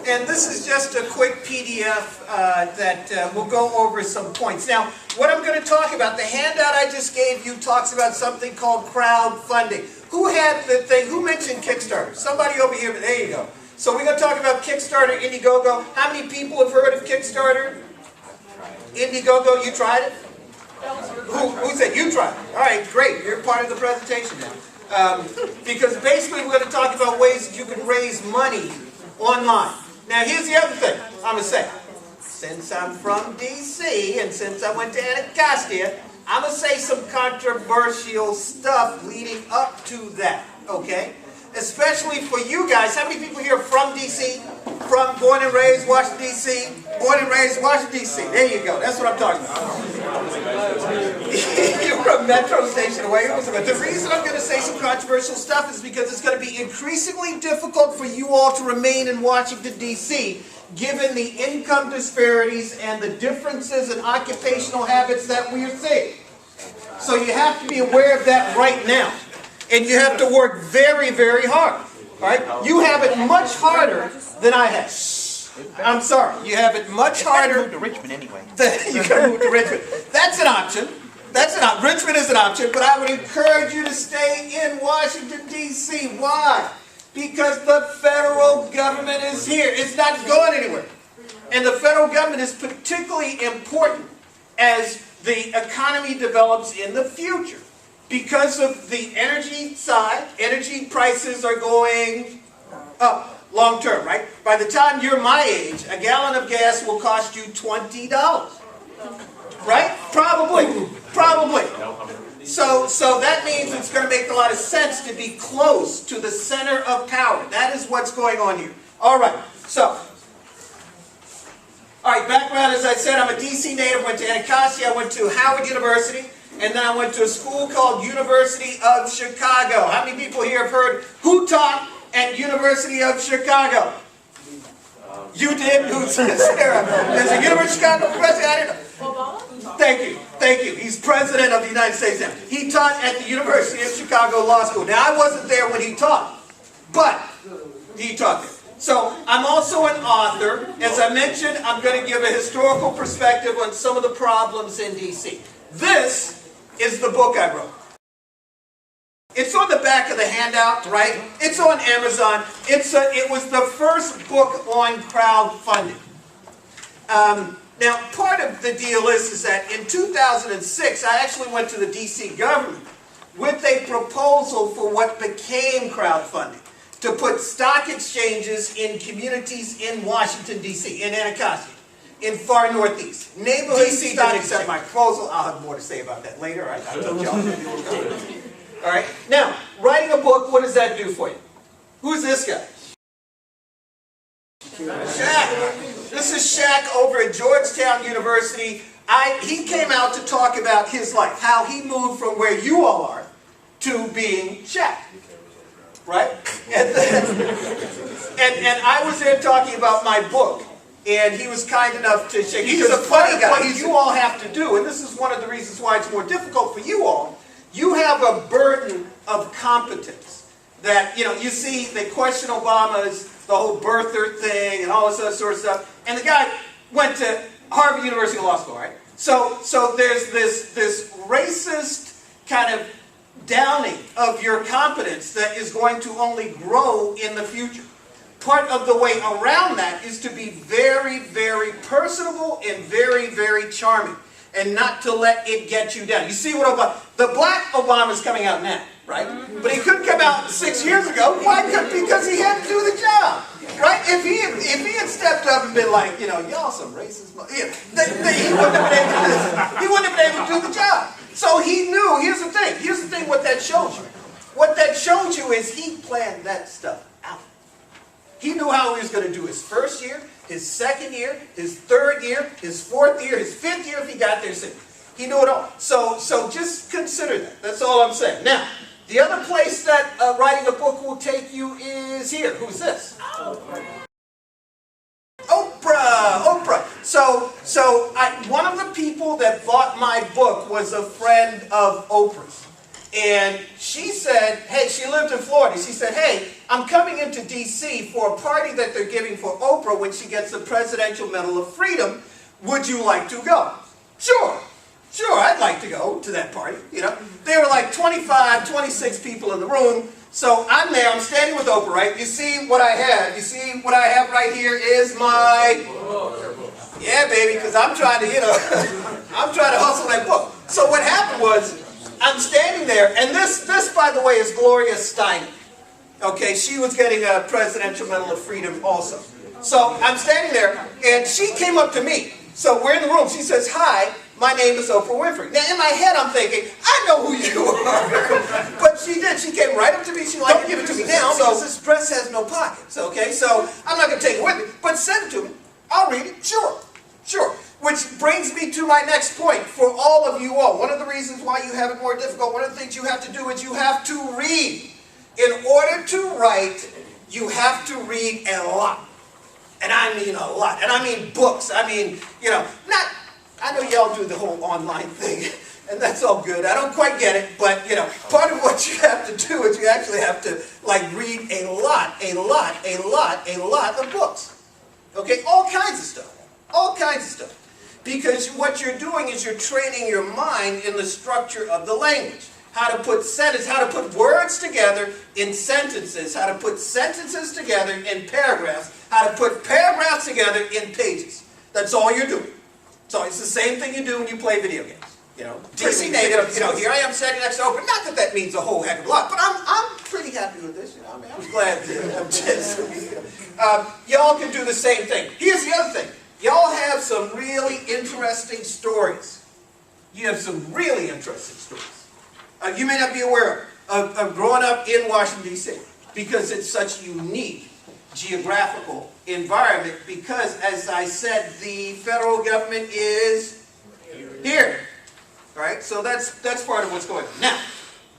And this is just a quick PDF that will go over some points. Now, what I'm going to talk about, the handout I just gave you talks about something called crowdfunding. Who had the thing? Who mentioned Kickstarter? Somebody over here. There you go. So we're going to talk about Kickstarter, Indiegogo. How many people have heard of Kickstarter? Indiegogo, you tried it? Who said you tried it? All right, great. You're part of the presentation now. Because basically we're going to talk about ways that you can raise money online. Now here's the other thing I'm going to say. Since I'm from DC and since I went to Anacostia, I'm going to say some controversial stuff leading up to that, okay? Especially for you guys. How many people here are from DC? From born and raised Washington, D.C.? Born and raised Washington, D.C. There you go. That's what I'm talking about. You're from Metro Station away. The reason I'm going to say some controversial stuff is because it's going to be increasingly difficult for you all to remain in Washington, D.C. given the income disparities and the differences in occupational habits that we are seeing. So you have to be aware of that right now. And you have to work very, very hard. Right? You have it much harder than I have. I'm sorry. You have it much harder. Move to Richmond anyway. You can move to Richmond. That's an option. Richmond is an option, but I would encourage you to stay in Washington, D.C. Why? Because the federal government is here. It's not going anywhere. And the federal government is particularly important as the economy develops in the future. Because of the energy side, energy prices are going up long term, right? By the time you're my age, a gallon of gas will cost you $20. Right? Probably. So that means it's going to make a lot of sense to be close to the center of power. That is what's going on here. All right, background, as I said, I'm a DC native, went to Anacostia, I went to Howard University. And then I went to a school called University of Chicago. How many people here have heard who taught at University of Chicago? You did? Who's Sarah? There's a University of Chicago professor. I didn't know. Thank you. He's president of the United States now. He taught at the University of Chicago Law School. Now, I wasn't there when he taught, but he taught there. So, I'm also an author. As I mentioned, I'm going to give a historical perspective on some of the problems in D.C. This is the book I wrote. It's on the back of the handout, right? It's on Amazon. It was the first book on crowdfunding. Now, part of the deal is that in 2006, I actually went to the DC government with a proposal for what became crowdfunding, to put stock exchanges in communities in Washington, D.C., in Anacostia. In far northeast. Neighborhood DC didn't accept my proposal. I'll have more to say about that later. I told y'all. All right. Now, writing a book, what does that do for you? Who's this guy? Shaq. This is Shaq over at Georgetown University. He came out to talk about his life, how he moved from where you all are to being Shaq. Right? And I was there talking about my book. And he was kind enough to shake. He's a funny guy. What you all have to do, and this is one of the reasons why it's more difficult for you all, you have a burden of competence. That, you see, they question Obama's, the whole birther thing, and all this other sort of stuff. And the guy went to Harvard University Law School, right? So there's this racist kind of downing of your competence that is going to only grow in the future. Part of the way around that is to be very, very personable and very, very charming, and not to let it get you down. You see what the black Obama is coming out now, right? But he couldn't come out 6 years ago. Why? Because he had to do the job, right? If he had stepped up and been like, y'all some racist, he wouldn't have been able to do the job. So he knew. Here's the thing. What that shows you. What that shows you is he planned that stuff out. He knew how he was going to do his first year, his second year, his third year, his fourth year, his fifth year if he got there sixth. He knew it all. So just consider that. That's all I'm saying. Now, the other place that writing a book will take you is here. Who's this? Oprah. So one of the people that bought my book was a friend of Oprah's. And she said, hey, she lived in Florida. She said, hey, I'm coming into D.C. for a party that they're giving for Oprah when she gets the Presidential Medal of Freedom. Would you like to go? Sure. Sure, I'd like to go to that party, you know. There were like 25, 26 people in the room. So I'm there, I'm standing with Oprah, right? You see what I have? You see what I have right here is my... Yeah, baby, because I'm trying to, you know, I'm trying to hustle that book. So what happened was, I'm standing there, and this by the way, is Gloria Steinem. Okay, she was getting a Presidential Medal of Freedom also. So I'm standing there, and she came up to me. So we're in the room. She says, hi, my name is Oprah Winfrey. Now, in my head, I'm thinking, I know who you are. But she did. She came right up to me. She liked to give it to me now because this dress has no pockets. Okay, so I'm not going to take it with me. But send it to me. I'll read it. Sure. Sure. Which brings me to my next point for all of you all. One of the reasons why you have it more difficult, one of the things you have to do is you have to read. In order to write, you have to read a lot. And I mean a lot. And I mean books. I mean, you know, not, I know y'all do the whole online thing, and that's all good. I don't quite get it, but, you know, part of what you have to do is you actually have to, like, read a lot of books. Okay? All kinds of stuff. All kinds of stuff. Because what you're doing is you're training your mind in the structure of the language. How to put sentences, how to put words together in sentences, how to put sentences together in paragraphs, how to put paragraphs together in pages. That's all you're doing. So it's the same thing you do when you play video games. You know, DC native, you know, here I am standing next to Oprah. Not that that means a whole heck of a lot, but I'm pretty happy with this. You know, I mean, I'm glad that I'm just, y'all can do the same thing. Here's the other thing. Y'all have some really interesting stories. You have some really interesting stories. You may not be aware of growing up in Washington, D.C. because it's such a unique geographical environment because, as I said, the federal government is here. Right? So that's part of what's going on. Now,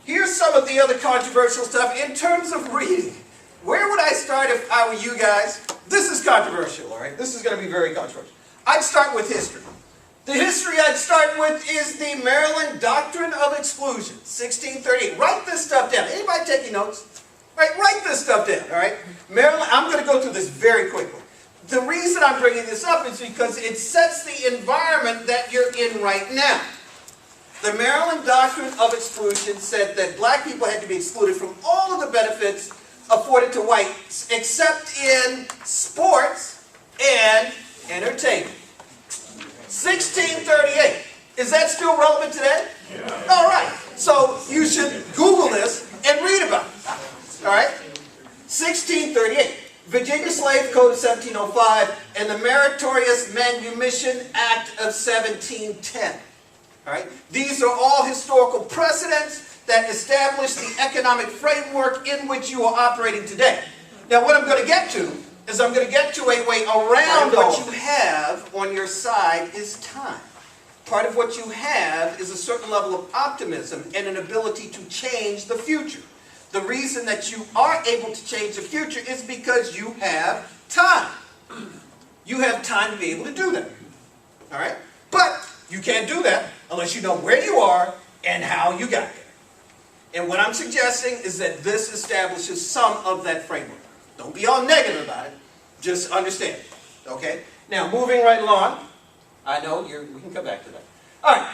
here's some of the other controversial stuff in terms of reading. Where would I start if I were you guys? This is controversial, all right? This is going to be very controversial. I'd start with history. The history I'd start with is the Maryland Doctrine of Exclusion, 1638. Write this stuff down. Anybody taking notes? Right? Write this stuff down, all right? Maryland, I'm going to go through this very quickly. The reason I'm bringing this up is because it sets the environment that you're in right now. The Maryland Doctrine of Exclusion said that black people had to be excluded from all of the benefits afforded to whites, except in sports and entertainment. 1638. Is that still relevant today? Yeah. All right. So you should Google this and read about it. All right. 1638. Virginia Slave Code of 1705 and the Meritorious Manumission Act of 1710. All right. These are all historical precedents that establish the economic framework in which you are operating today. Now, what I'm going to get to is I'm going to get to a way around what you have on your side is time. Part of what you have is a certain level of optimism and an ability to change the future. The reason that you are able to change the future is because you have time. You have time to be able to do that. All right? But you can't do that unless you know where you are and how you got there. And what I'm suggesting is that this establishes some of that framework. Don't be all negative about it. Just understand it. Okay? Now, moving right along. I know, we can come back to that. All right.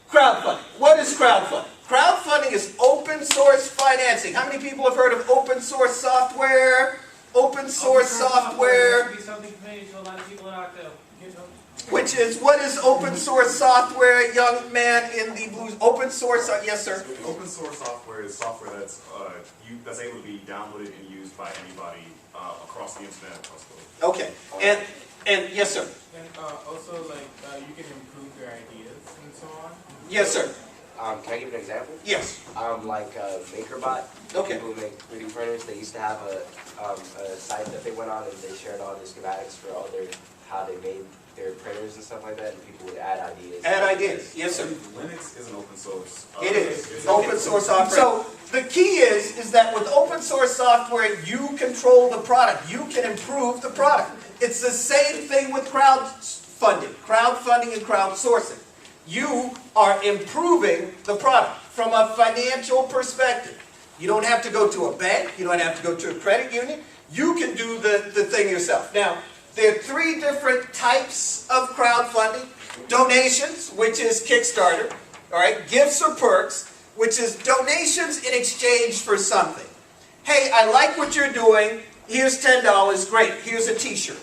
Crowdfunding. What is crowdfunding? Crowdfunding is open source financing. How many people have heard of open source software? Open source software. Be something familiar to a lot of people out there. Which is, what is open source software, young man in the blues? Open source, yes sir? Open source software is software that's able to be downloaded and used by anybody across the internet, across the world. Okay, and yes sir? And also, like, you can improve your ideas and so on. Yes sir? Can I give an example? Yes. Like MakerBot. Okay. People who make 3D printers, they used to have a site that they went on and they shared all the schematics for all how they made their printers and stuff like that, and people would add ideas. Add ideas, yes sir. Linux is an open source. It is. It's open source software. So the key is that with open source software, you control the product. You can improve the product. It's the same thing with crowdfunding and crowdsourcing. You are improving the product. from a financial perspective. You don't have to go to a bank. You don't have to go to a credit union. You can do the thing yourself. Now, there are 3 different types of crowdfunding. Donations, which is Kickstarter. All right, gifts or perks, which is donations in exchange for something. Hey, I like what you're doing. Here's $10. Great. Here's a t-shirt.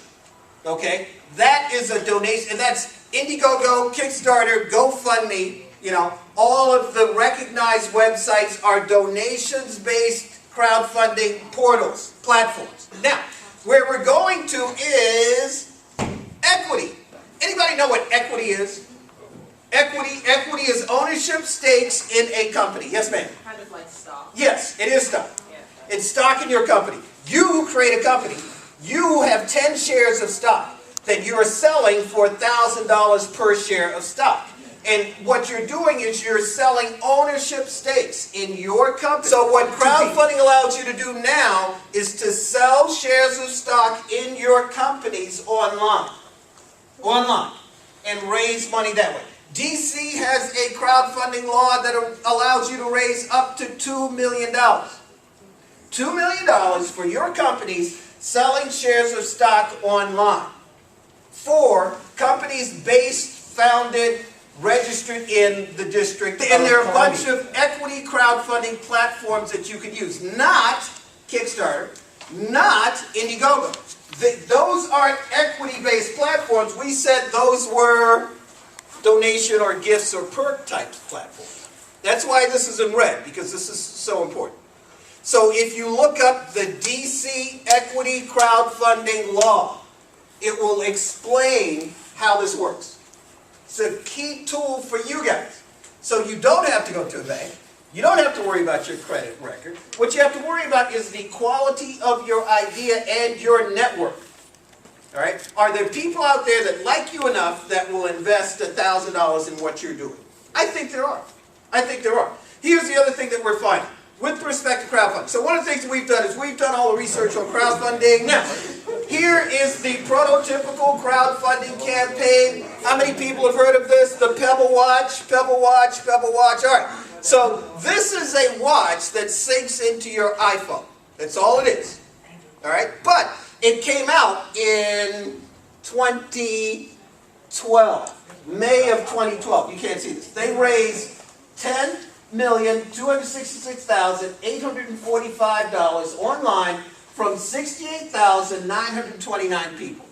Okay? That is a donation. And that's Indiegogo, Kickstarter, GoFundMe. You know, all of the recognized websites are donations-based crowdfunding portals, platforms. Now, where we're going to is equity. Anybody know what equity is? Equity is ownership stakes in a company. Yes, ma'am? Kind of like stock. Yes, it is stock. Yeah. It's stock in your company. You create a company. You have 10 shares of stock that you are selling for $1,000 per share of stock. And what you're doing is you're selling ownership stakes in your company. So what crowdfunding allows you to do now is to sell shares of stock in your companies online. And raise money that way. DC has a crowdfunding law that allows you to raise up to $2 million. $2 million for your companies selling shares of stock online. For companies based, founded, registered in the District. And there are a bunch of equity crowdfunding platforms that you can use. Not Kickstarter, not Indiegogo. Those aren't equity-based platforms. We said those were donation or gifts or perk type platforms. That's why this is in red, because this is so important. So if you look up the DC Equity Crowdfunding Law, it will explain how this works. It's a key tool for you guys. So you don't have to go to a bank. You don't have to worry about your credit record. What you have to worry about is the quality of your idea and your network. All right? Are there people out there that like you enough that will invest $1,000 in what you're doing? I think there are. I think there are. Here's the other thing that we're finding with respect to crowdfunding. So one of the things we've done is we've done all the research on crowdfunding. Now, here is the prototypical crowdfunding campaign. How many people have heard of this? The Pebble Watch, Pebble Watch, Pebble Watch. All right. So this is a watch that syncs into your iPhone. That's all it is. All right? But it came out in 2012. May of 2012. You can't see this. They raised $10,266,845 online from 68,929 people.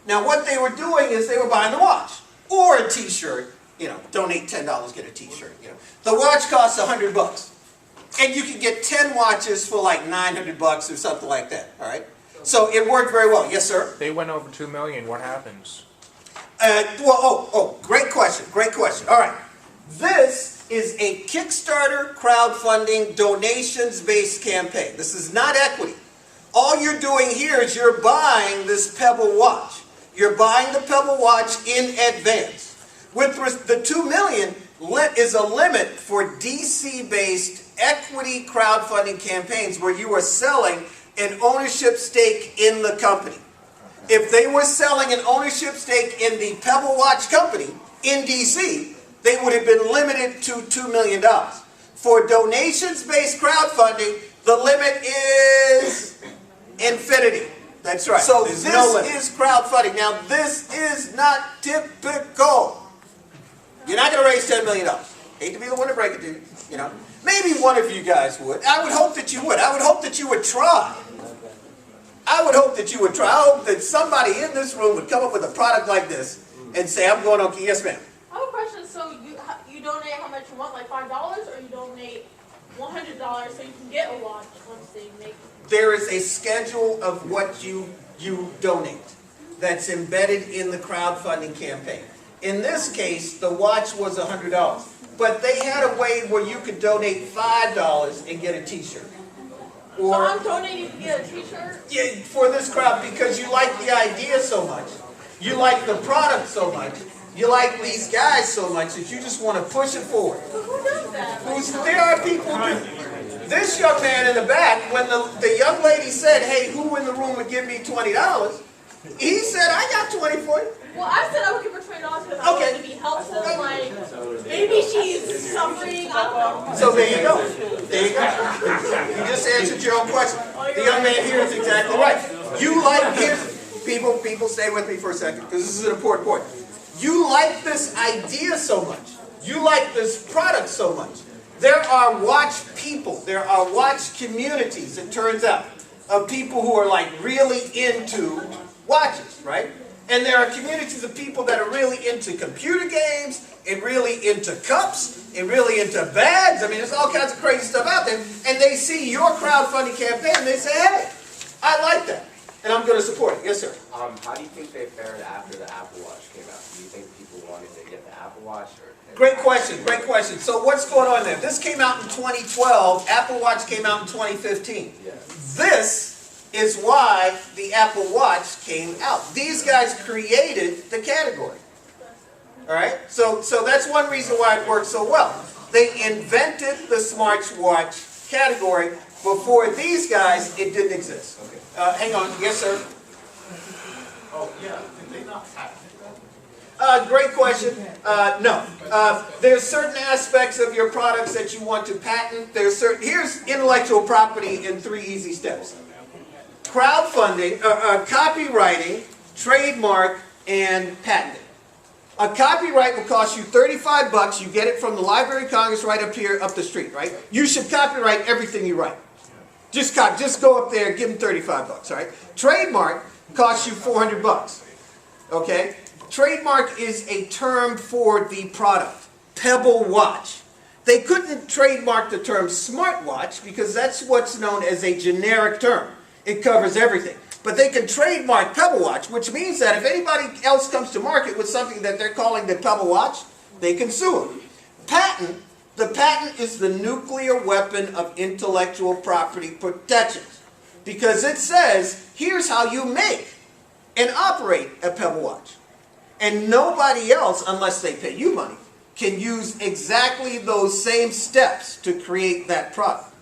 Now what they were doing is they were buying the watch or a t-shirt. You know, donate $10, get a t-shirt. You know, the watch costs $100. And you can get 10 watches for like $900 or something like that. All right? So it worked very well. Yes, sir? They went over 2 million. What happens? Great question. Great question. All right. This is a Kickstarter crowdfunding donations-based campaign. This is not equity. All you're doing here is you're buying this Pebble Watch. You're buying the Pebble Watch in advance. With the $2 million is a limit for DC-based equity crowdfunding campaigns where you are selling an ownership stake in the company. If they were selling an ownership stake in the Pebble Watch company in DC, they would have been limited to $2 million. For donations-based crowdfunding, the limit is infinity. That's right. So this is crowdfunding. Now, this is not typical. You're not going to raise $10 million. Hate to be the one to break it to you. You know, maybe one of you guys would. I would hope that you would. I would hope that you would try. I would hope that you would try. I hope that somebody in this room would come up with a product like this and say, I'm going okay. Yes, ma'am. I have a question. So you donate how much you want, like $5, or you donate $100 so you can get a watch once they make it? There is a schedule of what you donate that's embedded in the crowdfunding campaign. In this case, the watch was $100. But they had a way where you could donate $5 and get a t-shirt. So I'm donating to get a t-shirt? Yeah, for this crowd because you like the idea so much. You like the product so much. You like these guys so much that you just want to push it forward. But who does that? There are people who do. This young man in the back, when the young lady said, hey, who in the room would give me $20? He said, I got 20 for you. Well, I said I would give her $20 because I wanted to be helpful. Like, maybe she's suffering. I don't know. So there you go. There you go. You just answered your own question. The young man here is exactly right. You like his people stay with me for a second because this is an important point. You like this idea so much. You like this product so much. There are watch people. There are watch communities, it turns out, of people who are like really into watches, right? And there are communities of people that are really into computer games, and really into cups, and really into bags. I mean, there's all kinds of crazy stuff out there. And they see your crowdfunding campaign, and they say, hey, I like that, and I'm going to support it. Yes, sir. How do you think they fared after the Apple Watch came out? Do you think people wanted to get the Apple Watch? Great question, great question. So what's going on there? This came out in 2012. Apple Watch came out in 2015. Yeah. This is why the Apple Watch came out. These guys created the category. All right? So that's one reason why it works so well. They invented the smartwatch category. Before these guys, it didn't exist. Okay. Hang on. Yes, sir? Oh, yeah, did they not patent it? Great question. No. There's certain aspects of your products that you want to patent. Here's intellectual property in 3 easy steps. Crowdfunding, copywriting, trademark, and patenting. A copyright will cost you $35. You get it from the Library of Congress right up here, up the street, right? You should copyright everything you write. Just go up there, give them $35, all right? Trademark costs you $400, okay? Trademark is a term for the product. Pebble Watch. They couldn't trademark the term smartwatch because that's what's known as a generic term. It covers everything. But they can trademark Pebble Watch, which means that if anybody else comes to market with something that they're calling the Pebble Watch, they can sue them. Patent. The patent is the nuclear weapon of intellectual property protection. Because it says, here's how you make and operate a Pebble Watch. And nobody else, unless they pay you money, can use exactly those same steps to create that product.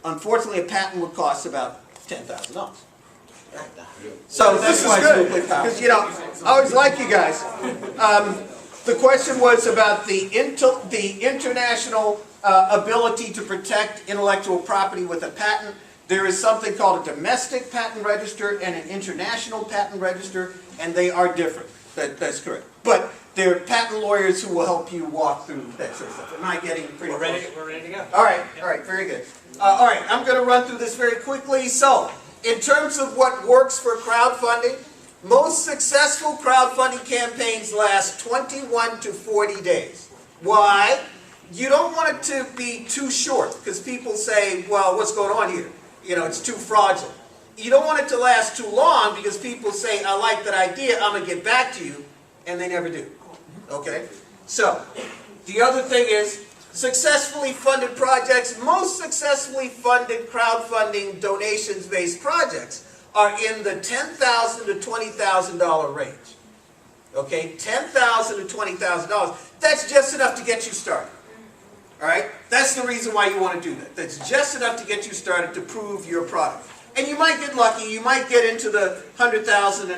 Unfortunately, a patent would cost about $10,000. So this is good, because I always like you guys. The question was about the international ability to protect intellectual property with a patent. There is something called a domestic patent register and an international patent register, and they are different. That's correct. But there are patent lawyers who will help you walk through that sort of stuff. Am I getting pretty close? We're ready to go. All right, very good. All right, I'm going to run through this very quickly. So, in terms of what works for crowdfunding, most successful crowdfunding campaigns last 21 to 40 days. Why? You don't want it to be too short, because people say, well, what's going on here? It's too fraudulent. You don't want it to last too long, because people say, I like that idea, I'm going to get back to you, and they never do. Okay? So, the other thing is, successfully funded projects, most successfully funded crowdfunding donations-based projects are in the $10,000 to $20,000 range. Okay? $10,000 to $20,000. That's just enough to get you started. All right? That's the reason why you want to do that. That's just enough to get you started to prove your product. And you might get lucky. You might get into the $100,000 to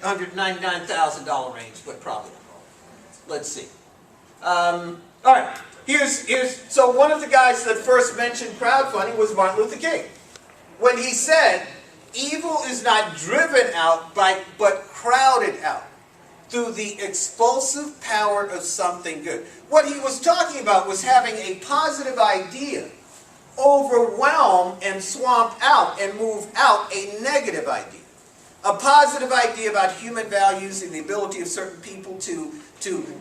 $999,000 range, but probably not. Let's see. All right. So one of the guys that first mentioned crowdfunding was Martin Luther King. When he said, evil is not driven out, but crowded out through the expulsive power of something good. What he was talking about was having a positive idea overwhelm and swamp out and move out a negative idea. A positive idea about human values and the ability of certain people to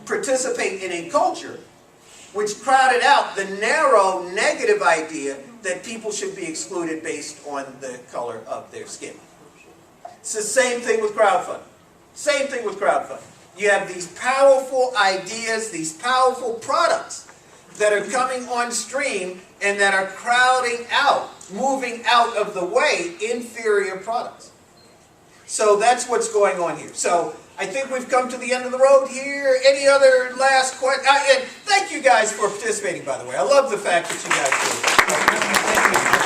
participate in a culture, which crowded out the narrow negative idea that people should be excluded based on the color of their skin. It's the same thing with crowdfunding. Same thing with crowdfunding. You have these powerful ideas, these powerful products that are coming on stream and that are crowding out, moving out of the way, inferior products. So that's what's going on here. So I think we've come to the end of the road here. Any other last questions? And thank you guys for participating, by the way. I love the fact that you guys did. Thank you.